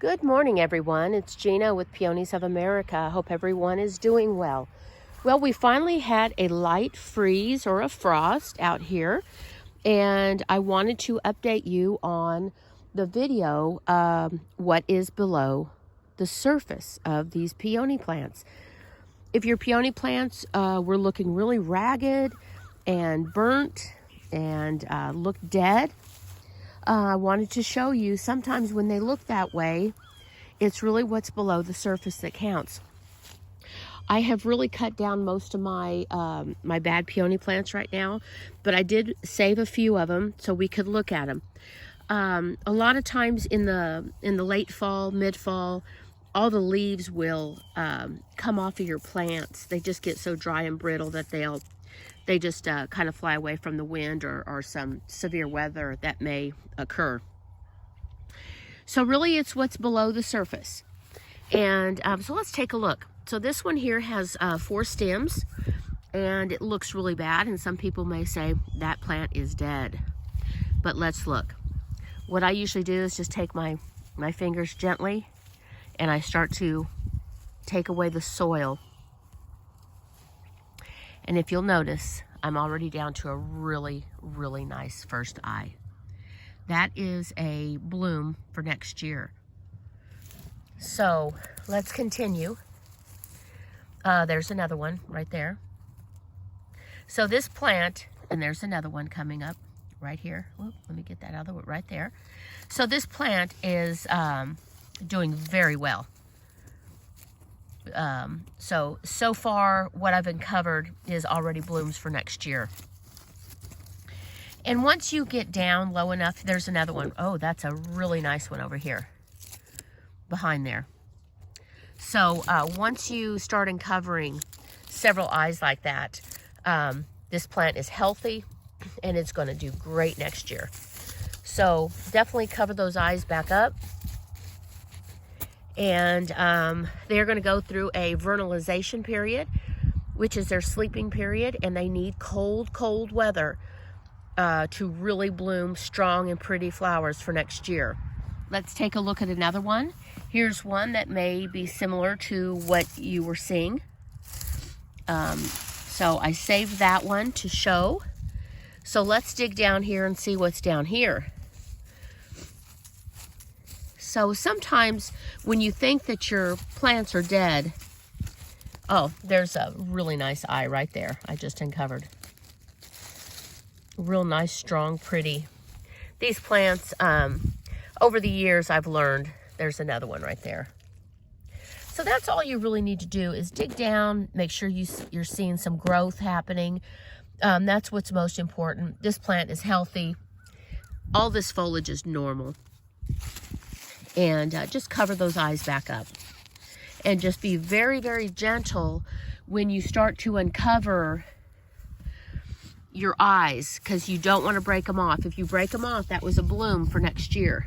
Good morning, everyone. It's Gina with Peonies of America. I hope everyone is doing well. Well, we finally had a light freeze or a frost out here, and I wanted to update you on the video, what is below the surface of these peony plants. If your peony plants were looking really ragged and burnt and look dead, I wanted to show you sometimes when they look that way, it's really what's below the surface that counts. I have really cut down most of my my bad peony plants right now, but I did save a few of them so we could look at them. A lot of times in the late fall, mid-fall, all the leaves will come off of your plants. They just get so dry and brittle that they just kind of fly away from the wind or some severe weather that may occur. So really it's what's below the surface. And so let's take a look. So this one here has 4 stems, and it looks really bad, and some people may say that plant is dead. But let's look. What I usually do is just take my fingers gently and I start to take away the soil. And if you'll notice, I'm already down to a really, really nice first eye. That is a bloom for next year. So let's continue. There's another one right there. So this plant, and there's another one coming up right here. Whoop, let me get that other one right there. So this plant is doing very well. So far what I've uncovered is already blooms for next year. And once you get down low enough, there's another one. Oh, that's a really nice one over here behind there. So once you start uncovering several eyes like that, this plant is healthy and it's going to do great next year. So definitely cover those eyes back up. And they're going to go through a vernalization period, which is their sleeping period, and they need cold weather to really bloom strong and pretty flowers for next year. Let's take a look at another one. Here's one that may be similar to what you were seeing. So I saved that one to show. So let's dig down here and see what's down here. So sometimes when you think that your plants are dead, oh, there's a really nice eye right there I just uncovered. Real nice, strong, pretty. These plants, over the years I've learned, there's another one right there. So that's all you really need to do is dig down, make sure you're seeing some growth happening. That's what's most important. This plant is healthy. All this foliage is normal. And just cover those eyes back up. And just be very, very gentle when you start to uncover your eyes, because you don't want to break them off. If you break them off, that was a bloom for next year.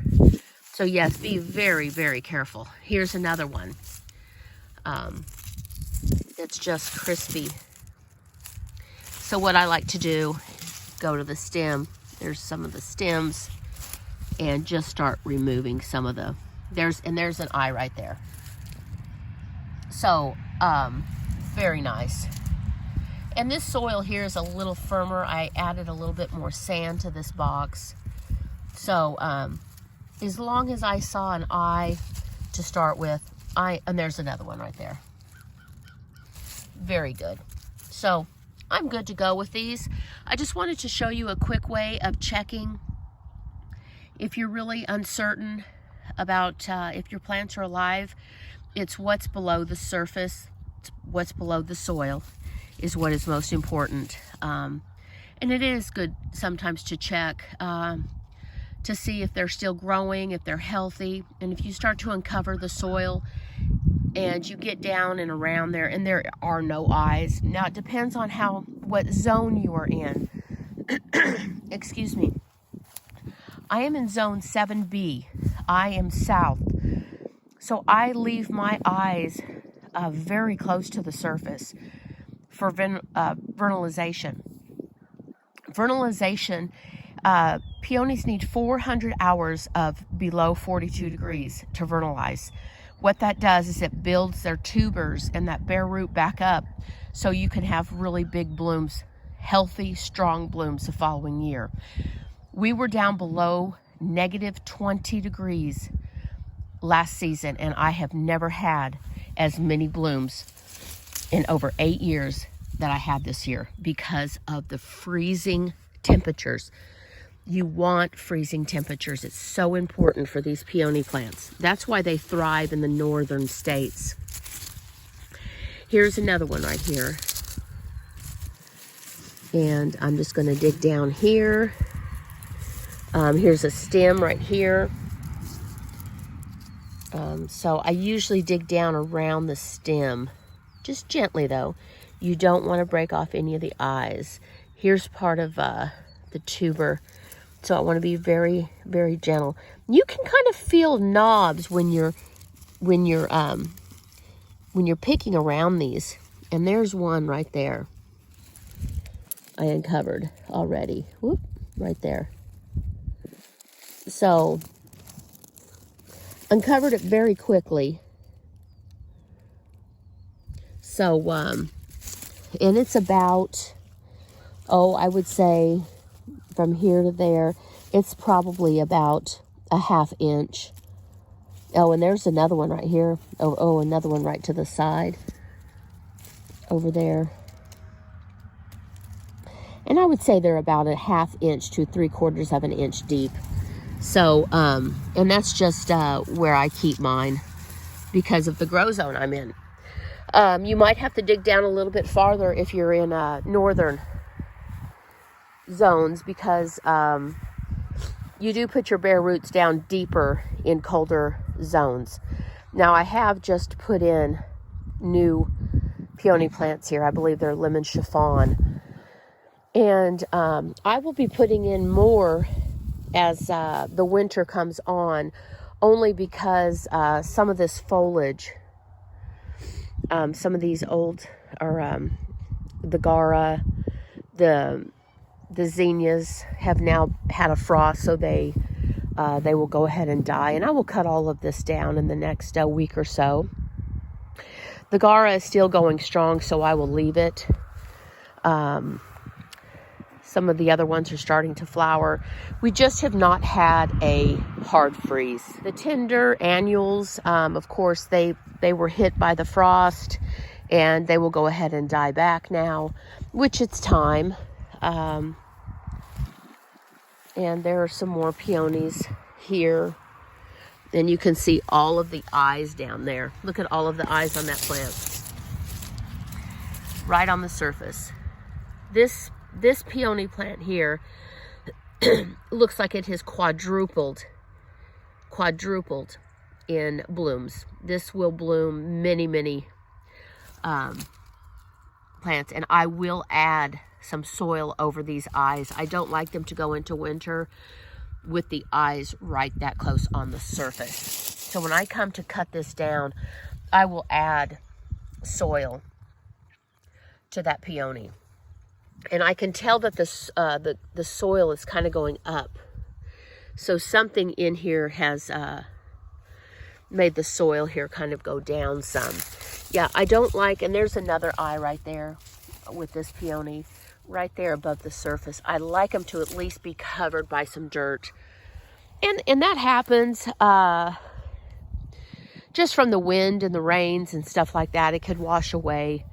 So yes, be very, very careful. Here's another one. It's just crispy. So what I like to do, go to the stem. There's some of the stems, and just start removing some of the, there's an eye right there. So, very nice. And this soil here is a little firmer. I added a little bit more sand to this box. So, as long as I saw an eye to start with, and there's another one right there. Very good. So, I'm good to go with these. I just wanted to show you a quick way of checking if you're really uncertain about if your plants are alive. It's what's below the surface, what's below the soil is what is most important. And it is good sometimes to check to see if they're still growing, if they're healthy. And if you start to uncover the soil and you get down and around there and there are no eyes. Now it depends on what zone you are in. Excuse me. I am in zone 7B. I am south. So I leave my eyes very close to the surface for vernalization. Vernalization Peonies need 400 hours of below 42 degrees to vernalize. What that does is it builds their tubers and that bare root back up so you can have really big blooms, healthy, strong blooms the following year. We were down below negative 20 degrees last season, and I have never had as many blooms in over 8 years that I had this year because of the freezing temperatures. You want freezing temperatures. It's so important for these peony plants. That's why they thrive in the northern states. Here's another one right here. And I'm just going to dig down here. Here's a stem right here. So I usually dig down around the stem, just gently though. You don't want to break off any of the eyes. Here's part of the tuber. So I want to be very, very gentle. You can kind of feel knobs when you're picking around these. And there's one right there. I uncovered already. Whoop, right there. So uncovered it very quickly. So and it's about, I would say from here to there, it's probably about a ½ inch. Oh, and there's another one right here. Oh, another one right to the side over there. And I would say they're about a ½ inch to 3/4 of an inch deep. So, and that's just where I keep mine because of the grow zone I'm in. You might have to dig down a little bit farther if you're in northern zones because you do put your bare roots down deeper in colder zones. Now, I have just put in new peony plants here. I believe they're lemon chiffon. And I will be putting in more as the winter comes on, only because some of this foliage, some of these old, or the Gara, the zinnias have now had a frost, so they will go ahead and die. And I will cut all of this down in the next week or so. The Gara is still going strong, so I will leave it. Some of the other ones are starting to flower. We just have not had a hard freeze. The tender annuals, of course, they were hit by the frost, and they will go ahead and die back now, which it's time. And there are some more peonies here. And you can see all of the eyes down there. Look at all of the eyes on that plant. Right on the surface. This peony plant here looks like it has quadrupled in blooms. This will bloom many plants, and I will add some soil over these eyes. I don't like them to go into winter with the eyes right that close on the surface. So when I come to cut this down, I will add soil to that peony. And I can tell that the soil is kind of going up. So something in here has made the soil here kind of go down some. Yeah, I don't like, and there's another eye right there with this peony, right there above the surface. I like them to at least be covered by some dirt. And that happens just from the wind and the rains and stuff like that. It could wash away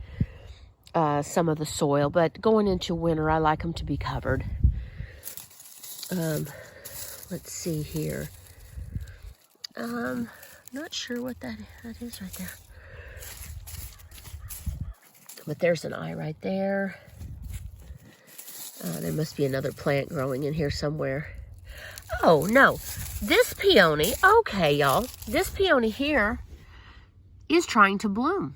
some of the soil, but going into winter, I like them to be covered. Let's see here. Not sure what that is right there. But there's an eye right there. There must be another plant growing in here somewhere. Oh, no. This peony, okay, y'all. This peony here is trying to bloom.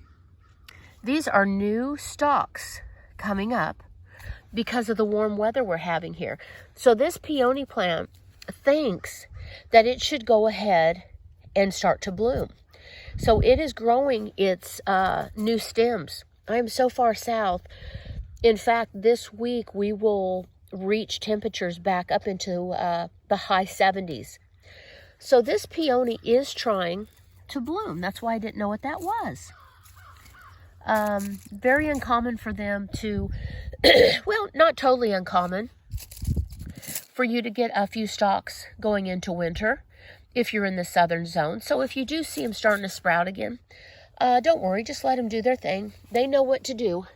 These are new stalks coming up because of the warm weather we're having here. So this peony plant thinks that it should go ahead and start to bloom. So it is growing its new stems. I am so far south. In fact, this week we will reach temperatures back up into the high 70s. So this peony is trying to bloom. That's why I didn't know what that was. Very uncommon for them to, well, not totally uncommon for you to get a few stalks going into winter if you're in the southern zone. So if you do see them starting to sprout again, don't worry, just let them do their thing. They know what to do.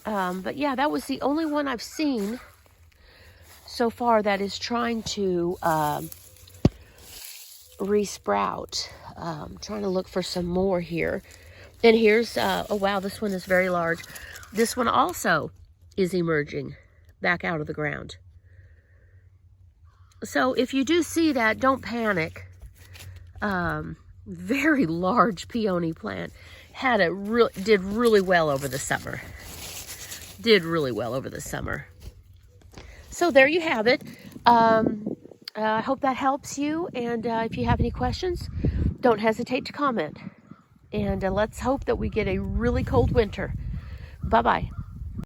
But yeah, that was the only one I've seen so far that is trying to resprout. Trying to look for some more here. And here's, oh wow, this one is very large. This one also is emerging back out of the ground. So if you do see that, don't panic. Very large peony plant. Did really well over the summer. Did really well over the summer. So there you have it. I hope that helps you. And if you have any questions, don't hesitate to comment. And let's hope that we get a really cold winter. Bye-bye.